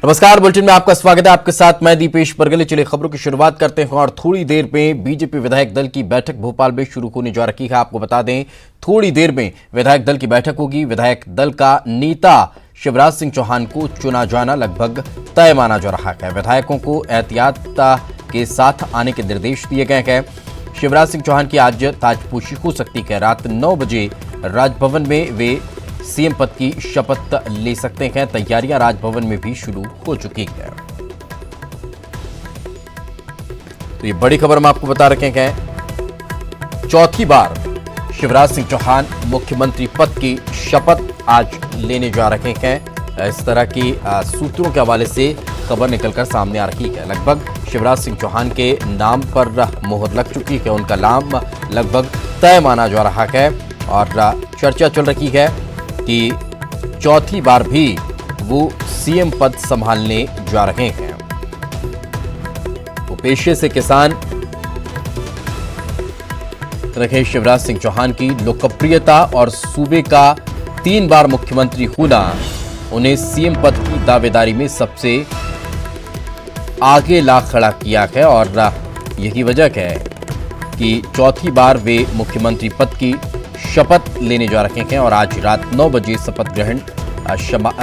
नमस्कार, बुलेटिन में आपका स्वागत है। आपके साथ मैं दीपेश परगले। चलिए खबरों की शुरुआत करते हैं और थोड़ी देर में बीजेपी विधायक दल की बैठक भोपाल में शुरू होने जा रही है। आपको बता दें, थोड़ी देर में विधायक दल की बैठक होगी। विधायक दल का नेता शिवराज सिंह चौहान को चुना जाना लगभग तय माना जा रहा है। विधायकों को एहतियात के साथ आने के निर्देश दिए गए हैं। शिवराज सिंह चौहान की आज ताजपोशी हो सकती है। रात 9 बजे राजभवन में वे सीएम पद की शपथ ले सकते हैं। तैयारियां राजभवन में भी शुरू हो चुकी है। तो ये बड़ी खबर हम आपको बता रखे हैं। चौथी बार शिवराज सिंह चौहान मुख्यमंत्री पद की शपथ आज लेने जा रहे हैं। इस तरह की सूत्रों के हवाले से खबर निकलकर सामने आ रही है। लगभग शिवराज सिंह चौहान के नाम पर मोहर लग चुकी है। उनका नाम लगभग तय माना जा रहा है और चर्चा चल रही है कि चौथी बार भी वो सीएम पद संभालने जा रहे हैं। वो पेशे से किसान रहे शिवराज सिंह चौहान की लोकप्रियता और सूबे का 3 बार मुख्यमंत्री होना उन्हें सीएम पद की दावेदारी में सबसे आगे ला खड़ा किया है और यही वजह है कि चौथी बार वे मुख्यमंत्री पद की शपथ लेने जा रहे हैं और आज रात 9 बजे शपथ ग्रहण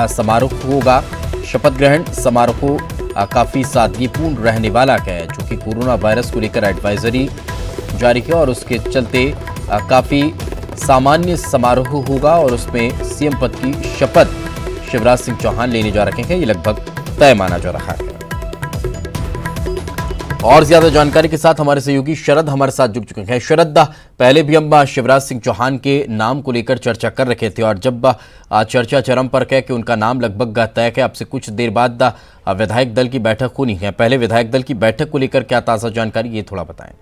समारोह होगा। शपथ ग्रहण समारोह काफी सादगीपूर्ण रहने वाला है, जो कि कोरोना वायरस को लेकर एडवाइजरी जारी है और उसके चलते काफी सामान्य समारोह होगा और उसमें सीएम पद की शपथ शिवराज सिंह चौहान लेने जा रहे हैं। ये लगभग तय माना जा रहा है। और ज्यादा जानकारी के साथ हमारे सहयोगी शरद हमारे साथ जुड़ चुके हैं। शरद, पहले भी हम शिवराज सिंह चौहान के नाम को लेकर चर्चा कर रहे थे और जब चर्चा चरम पर है कि उनका नाम लगभग तय है, अब से कुछ देर बाद विधायक दल की बैठक होनी है। पहले विधायक दल की बैठक को लेकर क्या ताजा जानकारी, ये थोड़ा बताएं।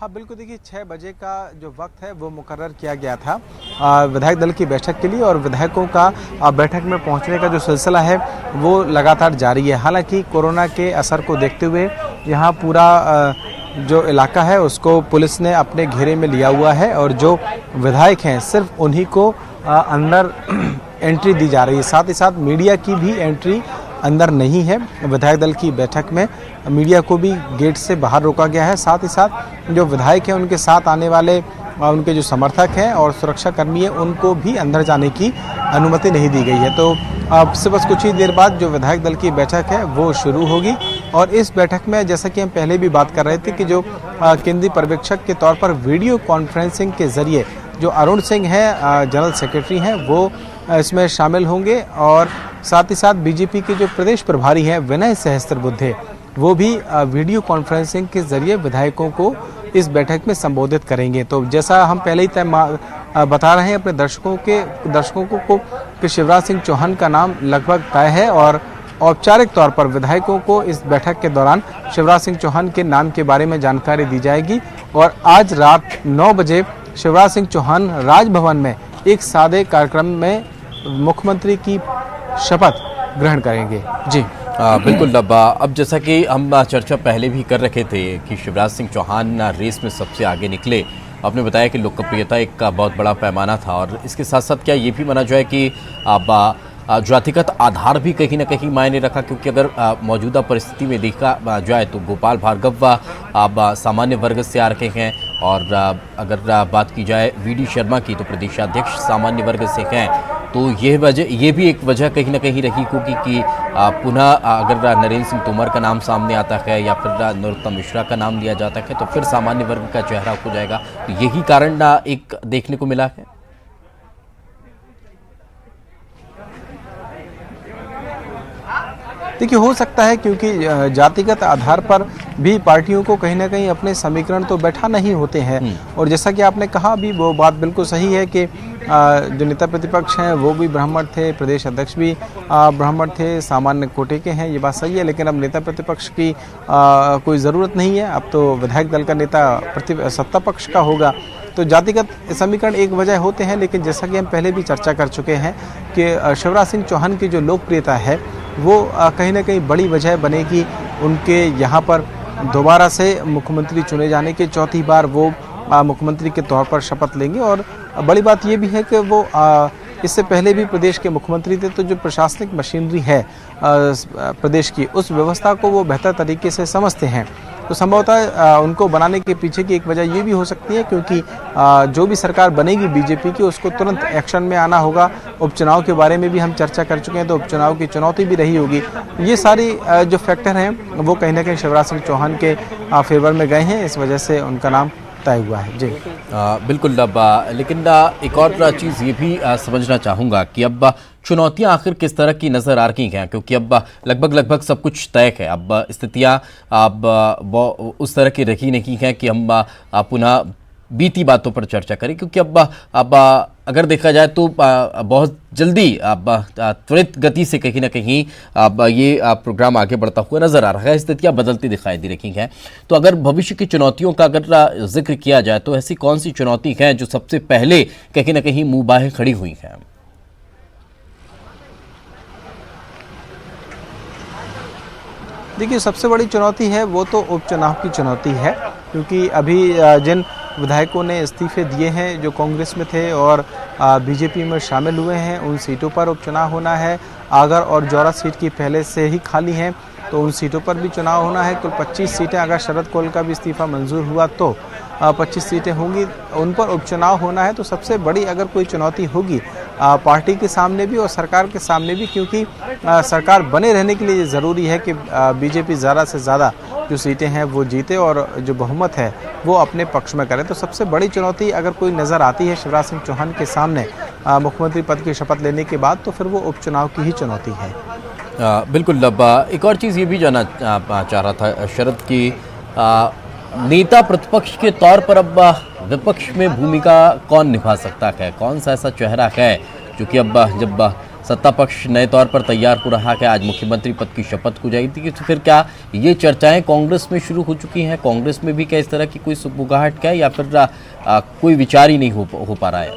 हाँ बिल्कुल, देखिए 6 बजे का जो वक्त है वो मुकर्रर किया गया था विधायक दल की बैठक के लिए और विधायकों का बैठक में पहुंचने का जो सिलसिला है वो लगातार जारी है। हालांकि कोरोना के असर को देखते हुए यहाँ पूरा जो इलाका है उसको पुलिस ने अपने घेरे में लिया हुआ है और जो विधायक हैं सिर्फ उन्हीं को अंदर एंट्री दी जा रही है। साथ ही साथ मीडिया की भी एंट्री अंदर नहीं है। विधायक दल की बैठक में मीडिया को भी गेट से बाहर रोका गया है। साथ ही साथ जो विधायक हैं उनके साथ आने वाले उनके जो समर्थक हैं और सुरक्षा कर्मी हैं उनको भी अंदर जाने की अनुमति नहीं दी गई है। तो अब से बस कुछ ही देर बाद जो विधायक दल की बैठक है वो शुरू होगी और इस बैठक में जैसा कि हम पहले भी बात कर रहे थे कि जो केंद्रीय पर्यवेक्षक के तौर पर वीडियो कॉन्फ्रेंसिंग के जरिए जो अरुण सिंह हैं जनरल सेक्रेटरी हैं वो इसमें शामिल होंगे और साथ ही साथ बीजेपी के जो प्रदेश प्रभारी हैं विनय सहस्त्रबुद्धे वो भी वीडियो कॉन्फ्रेंसिंग के जरिए विधायकों को इस बैठक में संबोधित करेंगे। तो जैसा हम पहले ही बता रहे हैं अपने दर्शकों को कि शिवराज सिंह चौहान का नाम लगभग तय है और औपचारिक तौर पर विधायकों को इस बैठक के दौरान शिवराज सिंह चौहान के नाम के बारे में जानकारी दी जाएगी और आज रात 9 बजे शिवराज सिंह चौहान राजभवन में एक सादे कार्यक्रम में मुख्यमंत्री की शपथ ग्रहण करेंगे। जी बिल्कुल। अब जैसा कि हम चर्चा पहले भी कर रखे थे कि शिवराज सिंह चौहान रेस में सबसे आगे निकले। आपने बताया कि लोकप्रियता एक बहुत बड़ा पैमाना था और इसके साथ साथ क्या ये भी माना जाए कि जातिगत आधार भी कहीं ना कहीं मायने रखा, क्योंकि अगर मौजूदा परिस्थिति में देखा जाए तो गोपाल भार्गव सामान्य वर्ग से आ रहे हैं और अगर बात की जाए वीडी शर्मा की तो प्रदेशाध्यक्ष सामान्य वर्ग से हैं। तो ये भी एक वजह कहीं ना कहीं रही होगी कि पुनः अगर नरेंद्र सिंह तोमर का नाम सामने आता है या फिर नरोत्तम मिश्रा का नाम लिया जाता है तो फिर सामान्य वर्ग का चेहरा हो जाएगा। तो यही कारण एक देखने को मिला है। देखिए हो सकता है क्योंकि जातिगत आधार पर भी पार्टियों को कहीं ना कहीं अपने समीकरण तो बैठाना ही होते हैं और जैसा कि आपने कहा भी वो बात बिल्कुल सही है कि जो नेता प्रतिपक्ष हैं वो भी ब्राह्मण थे, प्रदेश अध्यक्ष भी ब्राह्मण थे, सामान्य कोटे के हैं, ये बात सही है। लेकिन अब नेता प्रतिपक्ष की कोई ज़रूरत नहीं है। अब तो विधायक दल का नेता सत्ता पक्ष का होगा। तो जातिगत समीकरण एक वजह होते हैं, लेकिन जैसा कि हम पहले भी चर्चा कर चुके हैं कि शिवराज सिंह चौहान की जो लोकप्रियता है वो कहीं ना कहीं बड़ी वजह बनेगी उनके यहाँ पर दोबारा से मुख्यमंत्री चुने जाने के। चौथी बार वो मुख्यमंत्री के तौर पर शपथ लेंगे और बड़ी बात ये भी है कि वो इससे पहले भी प्रदेश के मुख्यमंत्री थे, तो जो प्रशासनिक मशीनरी है प्रदेश की, उस व्यवस्था को वो बेहतर तरीके से समझते हैं। तो संभवतः उनको बनाने के पीछे की एक वजह ये भी हो सकती है, क्योंकि जो भी सरकार बनेगी बीजेपी की, उसको तुरंत एक्शन में आना होगा। उपचुनाव के बारे में भी हम चर्चा कर चुके हैं, तो उपचुनाव की चुनौती भी रही होगी। ये सारी जो फैक्टर हैं वो कहीं ना कहीं शिवराज सिंह चौहान के फेवर में गए हैं, इस वजह से उनका नाम तय हुआ है। जी बिल्कुल। लेकिन एक और चीज़ ये भी समझना चाहूँगा कि अब चुनौतियां आखिर किस तरह की नज़र आ रही हैं, क्योंकि अब लगभग सब कुछ तय है। अब स्थितियां अब उस तरह की रही नहीं हैं कि हम पुनः बीती बातों पर चर्चा करें, क्योंकि अब अगर देखा जाए तो बहुत जल्दी अब त्वरित गति से कहीं ना कहीं अब ये प्रोग्राम आगे बढ़ता हुआ नजर आ रहा है। स्थितियां बदलती दिखाई दे रही हैं। तो अगर भविष्य की चुनौतियों का अगर जिक्र किया जाए तो ऐसी कौन सी चुनौती है जो सबसे पहले कहीं ना कहीं मुंह बाहे खड़ी हुई है? देखिए, सबसे बड़ी चुनौती है वो तो उपचुनाव की चुनौती है, क्योंकि अभी जिन विधायकों ने इस्तीफे दिए हैं, जो कांग्रेस में थे और बीजेपी में शामिल हुए हैं, उन सीटों पर उपचुनाव होना है। आगर और जौरा सीट की पहले से ही खाली हैं, तो उन सीटों पर भी चुनाव होना है। कुल 25 सीटें, अगर शरद कोल का भी इस्तीफा मंजूर हुआ तो 25 सीटें होंगी, उन पर उपचुनाव होना है। तो सबसे बड़ी अगर कोई चुनौती होगी पार्टी के सामने भी और सरकार के सामने भी, क्योंकि सरकार बने रहने के लिए ज़रूरी है कि बीजेपी ज़्यादा से ज़्यादा जो सीटें हैं वो जीते और जो बहुमत है वो अपने पक्ष में करे। तो सबसे बड़ी चुनौती अगर कोई नज़र आती है शिवराज सिंह चौहान के सामने मुख्यमंत्री पद की शपथ लेने के बाद, तो फिर वो उपचुनाव की ही चुनौती है। बिल्कुल। एक और चीज़ ये भी जानना चाह रहा था शरद की नेता प्रतिपक्ष के तौर पर अब विपक्ष में भूमिका कौन निभा सकता है? कौन सा ऐसा चेहरा है जो कि अब जब सत्ता पक्ष नए तौर पर तैयार हो रहा है, आज मुख्यमंत्री पद की शपथ हो जाएगी, तो फिर क्या ये चर्चाएं कांग्रेस में शुरू हो चुकी हैं? कांग्रेस में भी क्या इस तरह की कोई सुगबुगाहट है या फिर कोई विचार ही नहीं हो पा रहा है?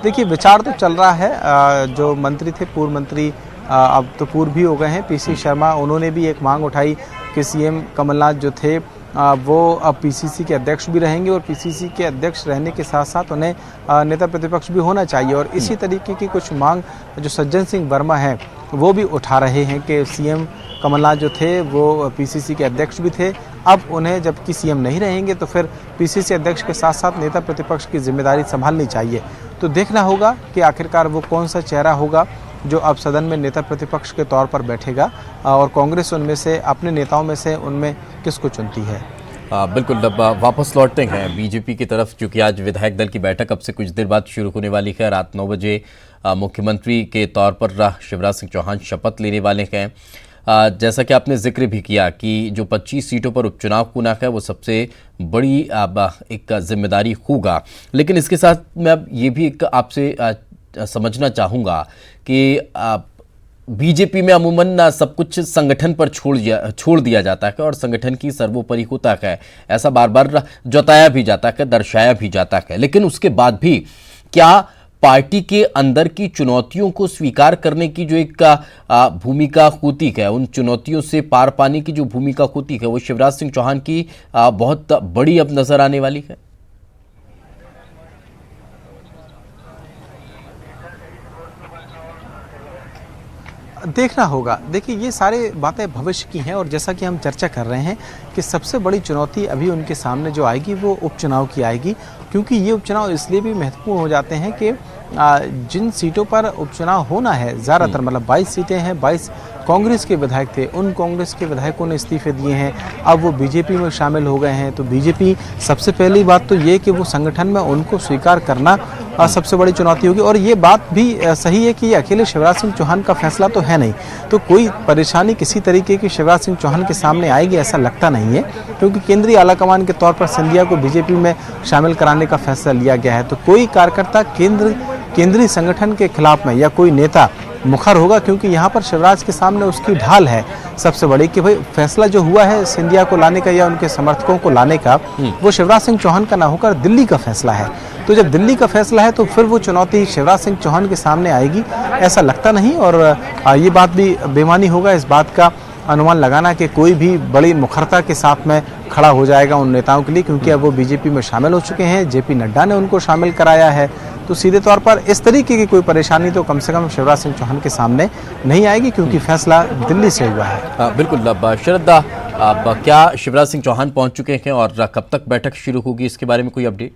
देखिए, विचार तो चल रहा है। जो मंत्री थे, पूर्व मंत्री, अब तो पूर्व भी हो गए हैं, पीसी शर्मा, उन्होंने भी एक मांग उठाई कि सीएम कमलनाथ जो थे वो अब पीसीसी के अध्यक्ष भी रहेंगे और पीसीसी के अध्यक्ष रहने के साथ साथ उन्हें नेता प्रतिपक्ष भी होना चाहिए। और इसी तरीके की कुछ मांग जो सज्जन सिंह वर्मा है वो भी उठा रहे हैं कि सीएम कमलनाथ जो थे वो पीसीसी के अध्यक्ष भी थे, अब उन्हें जबकि सीएम नहीं रहेंगे तो फिर पीसीसी अध्यक्ष के साथ साथ नेता प्रतिपक्ष की जिम्मेदारी संभालनी चाहिए। तो देखना होगा कि आखिरकार वो कौन सा चेहरा होगा जो अब सदन में नेता प्रतिपक्ष के तौर पर बैठेगा और कांग्रेस उनमें से, अपने नेताओं में से उनमें किसको चुनती है। बिल्कुल। अब वापस लौटते हैं बीजेपी की तरफ, क्योंकि आज विधायक दल की बैठक अब से कुछ देर बाद शुरू होने वाली है। रात 9 बजे मुख्यमंत्री के तौर पर शिवराज सिंह चौहान शपथ लेने वाले हैं। जैसा कि आपने जिक्र भी किया कि जो 25 सीटों पर उपचुनाव होना है वो सबसे बड़ी एक जिम्मेदारी होगा। लेकिन इसके साथ मैं अब ये भी एक आपसे समझना चाहूँगा कि बीजेपी में अमूमन सब कुछ संगठन पर छोड़ दिया जाता है और संगठन की सर्वोपरि होता है, ऐसा बार बार जताया भी जाता है, दर्शाया भी जाता है। लेकिन उसके बाद भी क्या पार्टी के अंदर की चुनौतियों को स्वीकार करने की जो एक भूमिका होती है, उन चुनौतियों से पार पाने की जो भूमिका होती है, वो शिवराज सिंह चौहान की बहुत बड़ी अब नजर आने वाली है? देखना होगा। देखिए, ये सारे बातें भविष्य की हैं और जैसा कि हम चर्चा कर रहे हैं कि सबसे बड़ी चुनौती अभी उनके सामने जो आएगी वो उपचुनाव की आएगी, क्योंकि ये उपचुनाव इसलिए भी महत्वपूर्ण हो जाते हैं कि जिन सीटों पर उपचुनाव होना है, ज़्यादातर मतलब 22 सीटें हैं, 22 कांग्रेस के विधायक थे, उन कांग्रेस के विधायकों ने इस्तीफे दिए हैं, अब वो बीजेपी में शामिल हो गए हैं। तो बीजेपी, सबसे पहली बात तो ये कि वो संगठन में उनको स्वीकार करना सबसे बड़ी चुनौती होगी। और ये बात भी सही है कि ये अकेले शिवराज सिंह चौहान का फैसला तो है नहीं, तो कोई परेशानी किसी तरीके की शिवराज सिंह चौहान के सामने आएगी ऐसा लगता नहीं है, क्योंकि केंद्रीय आलाकमान के तौर पर सिंधिया को बीजेपी में शामिल कराने का फैसला लिया गया है। तो कोई कार्यकर्ता केंद्रीय संगठन के खिलाफ में या कोई नेता मुखर होगा, क्योंकि यहाँ पर शिवराज के सामने उसकी ढाल है सबसे बड़ी कि भाई फैसला जो हुआ है सिंधिया को लाने का या उनके समर्थकों को लाने का, वो शिवराज सिंह चौहान का ना होकर दिल्ली का फैसला है। तो जब दिल्ली का फैसला है तो फिर वो चुनौती शिवराज सिंह चौहान के सामने आएगी ऐसा लगता नहीं। और ये बात भी बेमानी होगा इस बात का अनुमान लगाना कि कोई भी बड़ी मुखरता के साथ में खड़ा हो जाएगा उन नेताओं के लिए, क्योंकि अब वो बीजेपी में शामिल हो चुके हैं। जेपी नड्डा ने उनको शामिल कराया है, तो सीधे तौर पर इस तरीके की कोई परेशानी तो कम से कम शिवराज सिंह चौहान के सामने नहीं आएगी, क्योंकि फैसला दिल्ली से हुआ है। बिल्कुल। अब शरद, अब क्या शिवराज सिंह चौहान पहुंच चुके हैं और कब तक बैठक शुरू होगी, इसके बारे में कोई अपडेट?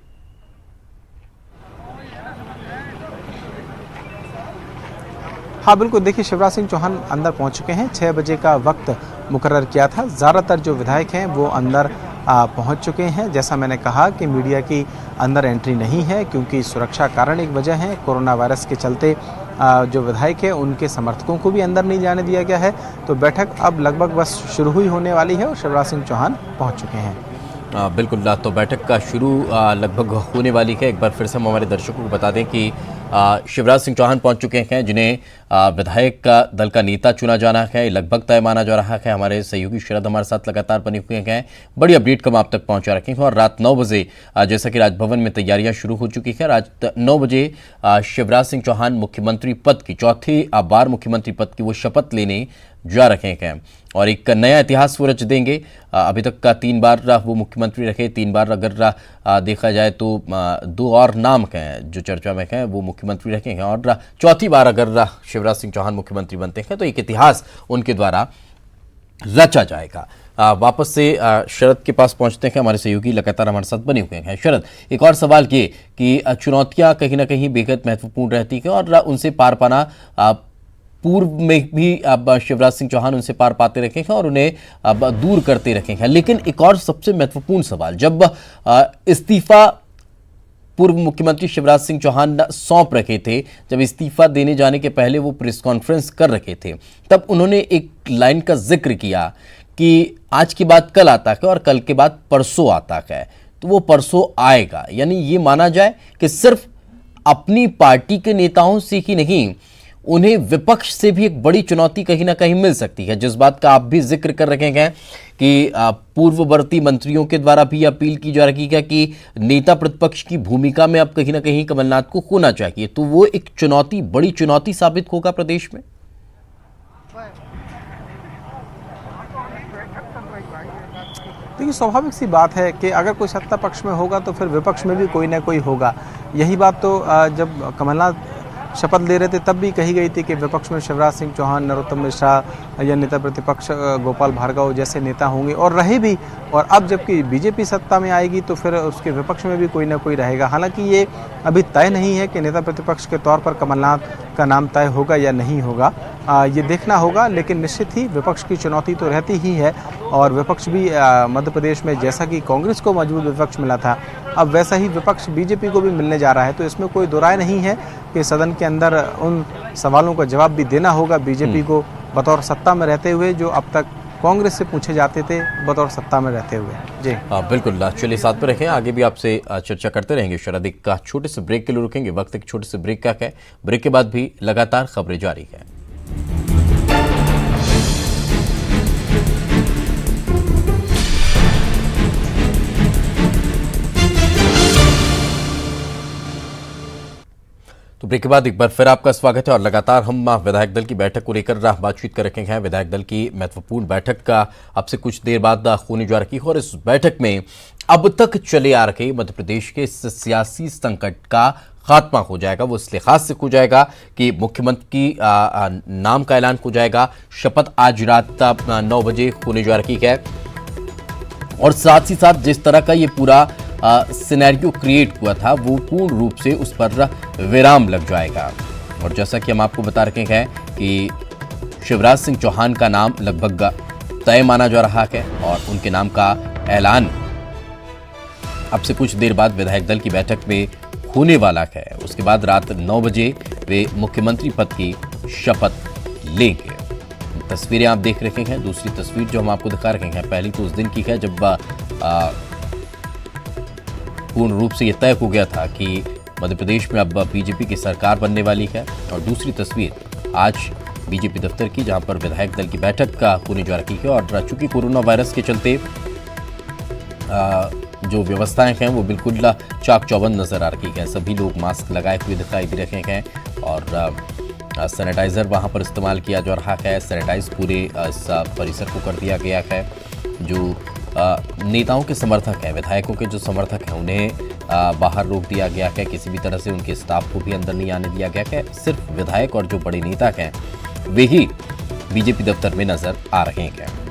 हाँ बिल्कुल, देखिए शिवराज सिंह चौहान अंदर पहुंच चुके हैं। 6 बजे का वक्त मुकर्रर किया था। ज़्यादातर जो विधायक हैं वो अंदर पहुंच चुके हैं। जैसा मैंने कहा कि मीडिया की अंदर एंट्री नहीं है, क्योंकि सुरक्षा कारण एक वजह है। कोरोना वायरस के चलते जो विधायक है उनके समर्थकों को भी अंदर नहीं जाने दिया गया है। तो बैठक अब लगभग बस शुरू ही होने वाली है और शिवराज सिंह चौहान पहुँच चुके हैं। बिल्कुल। तो बैठक का शुरू लगभग होने वाली है। एक बार फिर से हम हमारे दर्शकों को बता दें कि शिवराज सिंह चौहान पहुंच चुके हैं, जिन्हें विधायक का दल का नेता चुना जाना है, लगभग तय माना जा रहा है। हमारे सहयोगी शरद हमारे साथ लगातार बने हुए हैं, बड़ी अपडेट को हम आप तक पहुंचा रखेंगे। और रात 9 बजे जैसा कि राजभवन में तैयारियां शुरू हो चुकी है, रात 9 बजे शिवराज सिंह चौहान मुख्यमंत्री पद की, चौथी बार मुख्यमंत्री पद की वो शपथ लेने जा रहे हैं और एक नया इतिहास वो रच देंगे। अभी तक का 3 बार वो मुख्यमंत्री रहे, 3 बार अगर देखा जाए तो 2 और नाम हैं जो चर्चा में हैं, वो मुख्यमंत्री रहे हैं। और चौथी बार अगर शिवराज सिंह चौहान मुख्यमंत्री बनते हैं तो एक इतिहास उनके द्वारा रचा जाएगा। वापस से शरद के पास पहुंचते हैं, हमारे सहयोगी लगातार हमारे साथ बने हुए हैं। शरद, एक और सवाल ये कि चुनौतियां कहीं ना कहीं बेहद महत्वपूर्ण रहती हैं और उनसे पार पाना पूर्व में भी अब शिवराज सिंह चौहान उनसे पार पाते रखे हैं और उन्हें अब दूर करते रखे हैं। लेकिन एक और सबसे महत्वपूर्ण सवाल, जब इस्तीफा पूर्व मुख्यमंत्री शिवराज सिंह चौहान सौंप रखे थे, जब इस्तीफा देने जाने के पहले वो प्रेस कॉन्फ्रेंस कर रखे थे, तब उन्होंने एक लाइन का जिक्र किया कि आज की बात कल आता है और कल के बाद परसों आता है। तो वो परसों आएगा, यानी ये माना जाए कि सिर्फ अपनी पार्टी के नेताओं से ही नहीं, उन्हें विपक्ष से भी एक बड़ी चुनौती कहीं ना कहीं मिल सकती है, जिस बात का आप भी जिक्र कर रहे हैं कि पूर्ववर्ती मंत्रियों के द्वारा भी अपील की जा रही है कि नेता प्रतिपक्ष की भूमिका में अब कहीं ना कहीं कमलनाथ को होना चाहिए। तो वो एक चुनौती, बड़ी चुनौती साबित होगा प्रदेश में। देखिए, स्वाभाविक सी बात है कि अगर कोई सत्ता पक्ष में होगा तो फिर विपक्ष में भी कोई ना कोई होगा। यही बात तो जब कमलनाथ शपथ ले रहे थे तब भी कही गई थी कि विपक्ष में शिवराज सिंह चौहान, नरोत्तम मिश्रा या नेता प्रतिपक्ष गोपाल भार्गव जैसे नेता होंगे और रहे भी। और अब जबकि बीजेपी सत्ता में आएगी तो फिर उसके विपक्ष में भी कोई ना कोई रहेगा। हालांकि ये अभी तय नहीं है कि नेता प्रतिपक्ष के तौर पर कमलनाथ का नाम तय होगा या नहीं होगा, ये देखना होगा। लेकिन निश्चित ही विपक्ष की चुनौती तो रहती ही है और विपक्ष भी मध्य प्रदेश में जैसा कि कांग्रेस को मजबूत विपक्ष मिला था, अब वैसा ही विपक्ष बीजेपी को भी मिलने जा रहा है। तो इसमें कोई दो राय नहीं है कि सदन के अंदर उन सवालों का जवाब भी देना होगा बीजेपी को, बतौर सत्ता में रहते हुए, जो अब तक कांग्रेस से पूछे जाते थे बतौर सत्ता में रहते हुए। जी बिल्कुल, चलिए साथ में रखें, आगे भी आपसे चर्चा करते रहेंगे। शरद, एक छोटे से ब्रेक के लिए रुकेंगे, वक्त एक छोटे से ब्रेक का है। ब्रेक के बाद भी लगातार खबरें जारी है। तो ब्रेक के बाद एक बार फिर आपका स्वागत है और लगातार हम विधायक दल की बैठक को लेकर बातचीत कर रखे हैं। विधायक दल की महत्वपूर्ण बैठक का अब से कुछ देर बाद होने जा रही है और इस बैठक में अब तक चले आ रहे मध्य प्रदेश के इस सियासी संकट का खात्मा हो जाएगा। वो इस लिहाज से हो जाएगा कि मुख्यमंत्री की नाम का ऐलान हो जाएगा। शपथ आज रात 9 बजे होने जा रही है और साथ ही साथ जिस तरह का ये पूरा सिनेरियो क्रिएट हुआ था वो पूर्ण रूप से उस पर विराम लग जाएगा। और जैसा कि हम आपको बता रहे हैं कि शिवराज सिंह चौहान का नाम लगभग तय माना जा रहा है और उनके नाम का ऐलान अब से कुछ देर बाद विधायक दल की बैठक में होने वाला है। उसके बाद रात 9 बजे वे मुख्यमंत्री पद की शपथ लेंगे। तस्वीरें आप देख रहे हैं। दूसरी तस्वीर जो हम आपको दिखा रहे हैं, पहली तो उस दिन की है जब पूर्ण रूप से यह तय हो गया था कि मध्य प्रदेश में अब बीजेपी की सरकार बनने वाली है। और दूसरी तस्वीर आज बीजेपी दफ्तर की, जहां पर विधायक दल की बैठक का होने जा रही है। और चूंकि कोरोना वायरस के चलते जो व्यवस्थाएं हैं वो बिल्कुल चाक चौबंद नजर आ रही हैं। सभी लोग मास्क लगाए हुए दिखाई दे रहे हैं और सैनिटाइज़र वहां पर इस्तेमाल किया जा रहा है। सैनिटाइज पूरे इस परिसर को कर दिया गया है। जो नेताओं के समर्थक हैं, विधायकों के जो समर्थक हैं, उन्हें बाहर रोक दिया गया है। किसी भी तरह से उनके स्टाफ को भी अंदर नहीं आने दिया गया है। सिर्फ विधायक और जो बड़े नेता हैं वे ही बीजेपी दफ्तर में नजर आ रहे हैं।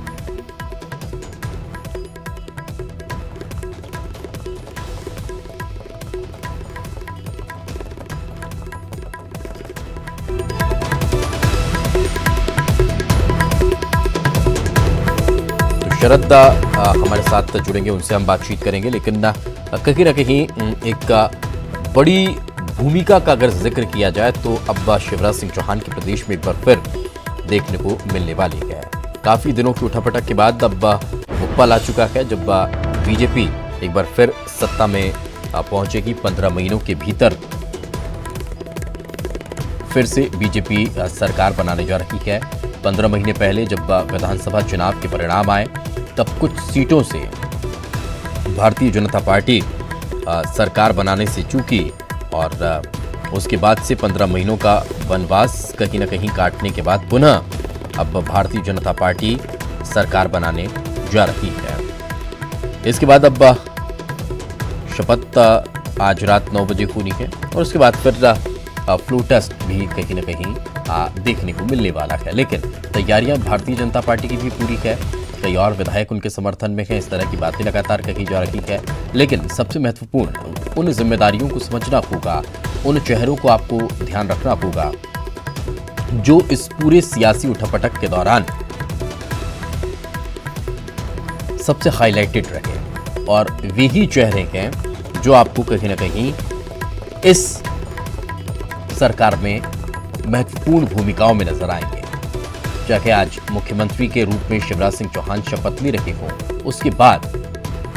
शरद हमारे साथ जुड़ेंगे, उनसे हम बातचीत करेंगे, लेकिन कहीं ना कहीं एक बड़ी भूमिका का अगर जिक्र किया जाए तो अब शिवराज सिंह चौहान के प्रदेश में एक बार फिर देखने को मिलने वाली है। काफ़ी दिनों की उठापटक के बाद अब वो पल आ चुका है जब बीजेपी एक बार फिर सत्ता में पहुंचेगी। 15 महीनों के भीतर फिर से बीजेपी सरकार बनाने जा रही है। 15 महीने पहले जब विधानसभा चुनाव के परिणाम आए तब कुछ सीटों से भारतीय जनता पार्टी सरकार बनाने से चूकी और उसके बाद से 15 महीनों का वनवास कहीं न कहीं काटने के बाद पुनः अब भारतीय जनता पार्टी सरकार बनाने जा रही है। इसके बाद अब शपथ आज रात 9 बजे होनी है और उसके बाद फिर फ्लो टेस्ट भी कहीं न कहीं देखने को मिलने वाला है। लेकिन तैयारियां भारतीय जनता पार्टी की भी पूरी है। कई और विधायक उनके समर्थन में हैं। इस तरह की बातें लगातार कही जा रही है। लेकिन सबसे महत्वपूर्ण उन जिम्मेदारियों को समझना होगा, उन चेहरों को आपको ध्यान रखना होगा जो इस पूरे सियासी उठापटक के दौरान सबसे हाईलाइटेड रहे और वे ही चेहरे हैं जो आपको कहीं ना कहीं इस सरकार में महत्वपूर्ण भूमिकाओं में नजर आएंगे। चाहे आज मुख्यमंत्री के रूप में शिवराज सिंह चौहान शपथ ले रहे हों, उसके बाद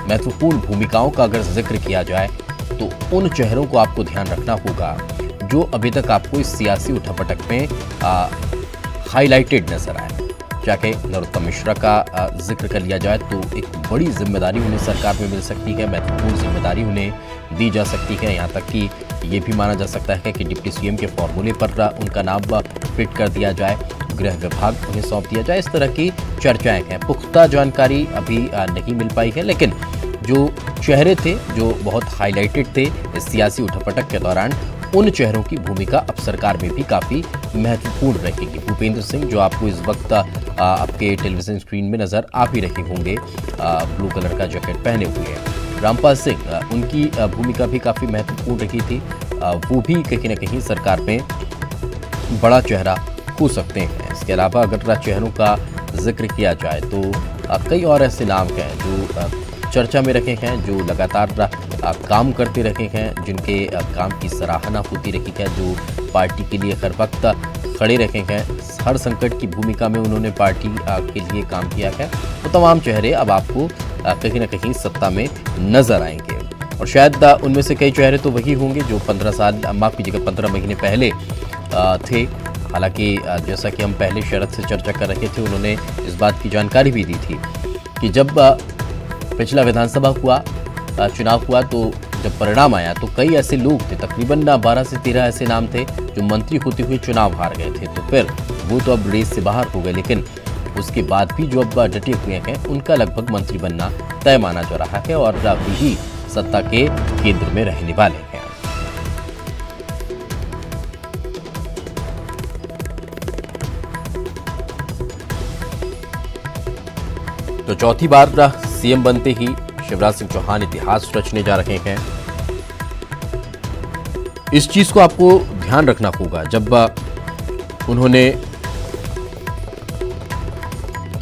महत्वपूर्ण भूमिकाओं का अगर जिक्र किया जाए तो उन चेहरों को आपको ध्यान रखना होगा जो अभी तक आपको इस सियासी उठापटक में हाईलाइटेड नजर आए। चाहे नरोत्तम मिश्रा का जिक्र कर लिया जाए तो एक बड़ी जिम्मेदारी उन्हें सरकार में मिल सकती है, महत्वपूर्ण जिम्मेदारी उन्हें दी जा सकती है। यहाँ तक कि ये भी माना जा सकता है कि डिप्टी सीएम के फॉर्मूले पर उनका नाम फिट कर दिया जाए, गृह विभाग उन्हें सौंप दिया जाए। इस तरह की चर्चाएं हैं। पुख्ता जानकारी अभी नहीं मिल पाई है, लेकिन जो चेहरे थे जो बहुत हाईलाइटेड थे इस सियासी उठापटक के दौरान, उन चेहरों की भूमिका अब सरकार में भी काफ़ी महत्वपूर्ण रहेगी। भूपेंद्र सिंह जो आपको इस वक्त आपके टेलीविजन स्क्रीन में नज़र आ भी रहे होंगे, ब्लू कलर का जैकेट पहने हुए हैं। रामपाल सिंह, उनकी भूमिका भी काफ़ी महत्वपूर्ण रही थी। वो भी कहीं ना कहीं सरकार में बड़ा चेहरा हो सकते हैं। इसके अलावा अगर चेहरों का जिक्र किया जाए तो कई और ऐसे नाम हैं जो चर्चा में रखे हैं, जो लगातार काम करते रहे हैं, जिनके काम की सराहना होती रही है, जो पार्टी के लिए हर वक्त खड़े रखे हैं। हर संकट की भूमिका में उन्होंने पार्टी के लिए काम किया है। तो तमाम चेहरे अब आपको कहीं ना कहीं सत्ता में नजर आएंगे और शायद उनमें से कई चेहरे तो वही होंगे जो 15 महीने पहले थे। हालांकि जैसा कि हम पहले शरद से चर्चा कर रहे थे, उन्होंने इस बात की जानकारी भी दी थी कि जब पिछला विधानसभा चुनाव हुआ तो जब परिणाम आया तो कई ऐसे लोग थे, तकरीबन 12 से 13 ऐसे नाम थे जो मंत्री होते हुए चुनाव हार गए थे। तो फिर वो तो अब रेस से बाहर हो गए, लेकिन उसके बाद भी जो अब डटे हुए हैं उनका लगभग मंत्री बनना तय माना जा रहा है और वही सत्ता के केंद्र में रहने वाले हैं। तो चौथी बार सीएम बनते ही शिवराज सिंह चौहान इतिहास रचने जा रहे हैं। इस चीज को आपको ध्यान रखना होगा। जब उन्होंने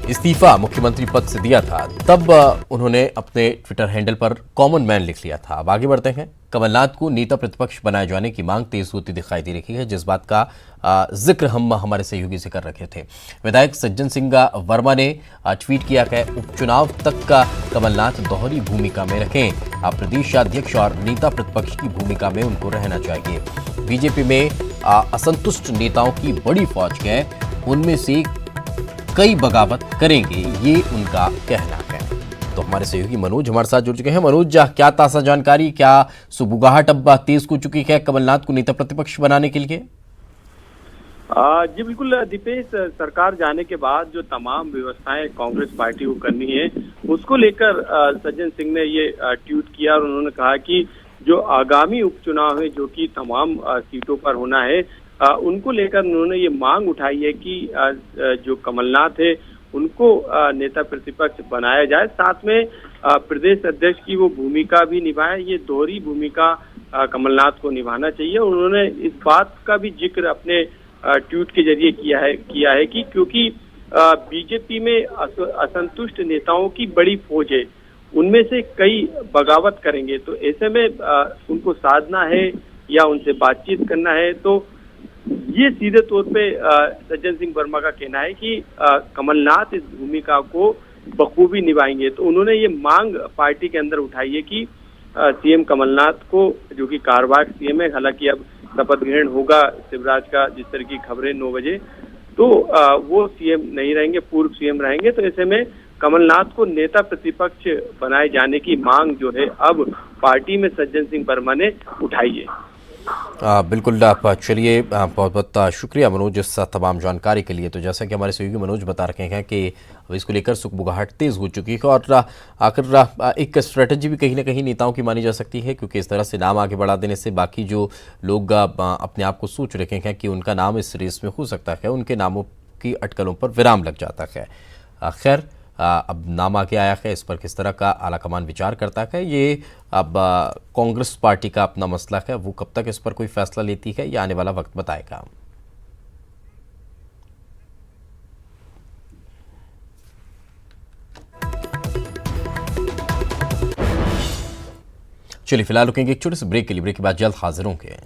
इस्तीफा मुख्यमंत्री पद से दिया था तब उन्होंने अपने ट्विटर हैंडल पर कॉमन मैन लिख लिया था। अब आगे बढ़ते हैं। कमलनाथ को नेता प्रतिपक्ष बनाए जाने की मांग तेज होती दिखाई दे रही है, जिस बात का जिक्र हम हमारे सहयोगी से कर रखे थे। विधायक सज्जन सिंह वर्मा ने ट्वीट किया है, उपचुनाव तक का कमलनाथ दोहरी भूमिका में रखें। प्रदेश अध्यक्ष और नेता प्रतिपक्ष की भूमिका में उनको रहना चाहिए। बीजेपी में असंतुष्ट नेताओं की बड़ी फौज है, उनमें से कई बगावत करेंगे, ये उनका कहना है। तो हमारे सहयोगी मनोज हमारे साथ जुड़ चुके हैं। मनोज, क्या ताज़ा जानकारी, क्या सुबुगाहट अब तेज हो चुकी है कमलनाथ को नेता प्रतिपक्ष बनाने के लिए? जी बिल्कुल दीपेश, सरकार जाने के बाद जो तमाम व्यवस्थाएं कांग्रेस पार्टी को करनी है उसको लेकर सज्जन सिंह ने ये ट्वीट किया और उन्होंने कहा कि जो आगामी उपचुनाव है जो कि तमाम सीटों पर होना है उनको लेकर उन्होंने ये मांग उठाई है कि जो कमलनाथ है उनको नेता प्रतिपक्ष बनाया जाए, साथ में प्रदेश अध्यक्ष की वो भूमिका भी निभाए। ये दोहरी भूमिका कमलनाथ को निभाना चाहिए। उन्होंने इस बात का भी जिक्र अपने ट्वीट के जरिए किया है कि क्योंकि बीजेपी में असंतुष्ट नेताओं की बड़ी फौज है, उनमें से कई बगावत करेंगे, तो ऐसे में उनको साधना है या उनसे बातचीत करना है। तो ये सीधे तौर पे सज्जन सिंह वर्मा का कहना है कि कमलनाथ इस भूमिका को बखूबी निभाएंगे। तो उन्होंने ये मांग पार्टी के अंदर उठाई है कि सीएम कमलनाथ को, जो कि कार्यवाहक सीएम है, हालांकि अब शपथ ग्रहण होगा शिवराज का, जिस तरह की खबरें 9 बजे, तो वो सीएम नहीं रहेंगे, पूर्व सीएम रहेंगे। तो ऐसे में कमलनाथ को नेता प्रतिपक्ष बनाए जाने की मांग जो है अब पार्टी में सज्जन सिंह वर्मा ने उठाई है। बिल्कुल, आप चलिए, बहुत बहुत शुक्रिया मनोज इस तमाम जानकारी के लिए। तो जैसा कि हमारे सहयोगी मनोज बता रहे हैं कि अब इसको लेकर सुगबुगाहट तेज हो चुकी है और आखिर एक स्ट्रेटजी भी कहीं ना कहीं नेताओं की मानी जा सकती है, क्योंकि इस तरह से नाम आगे बढ़ा देने से बाकी जो लोग अपने आप को सोच रखे हैं कि उनका नाम इस रेस में हो सकता है, उनके नामों की अटकलों पर विराम लग जाता है। खैर, अब नाम आगे आया है, इस पर किस तरह का आलाकमान विचार करता है, ये अब कांग्रेस पार्टी का अपना मसला है। वो कब तक इस पर कोई फैसला लेती है, ये आने वाला वक्त बताएगा। चलिए फिलहाल रुकेंगे एक छोटे से ब्रेक के लिए। ब्रेक के बाद जल्द हाजिर होंगे।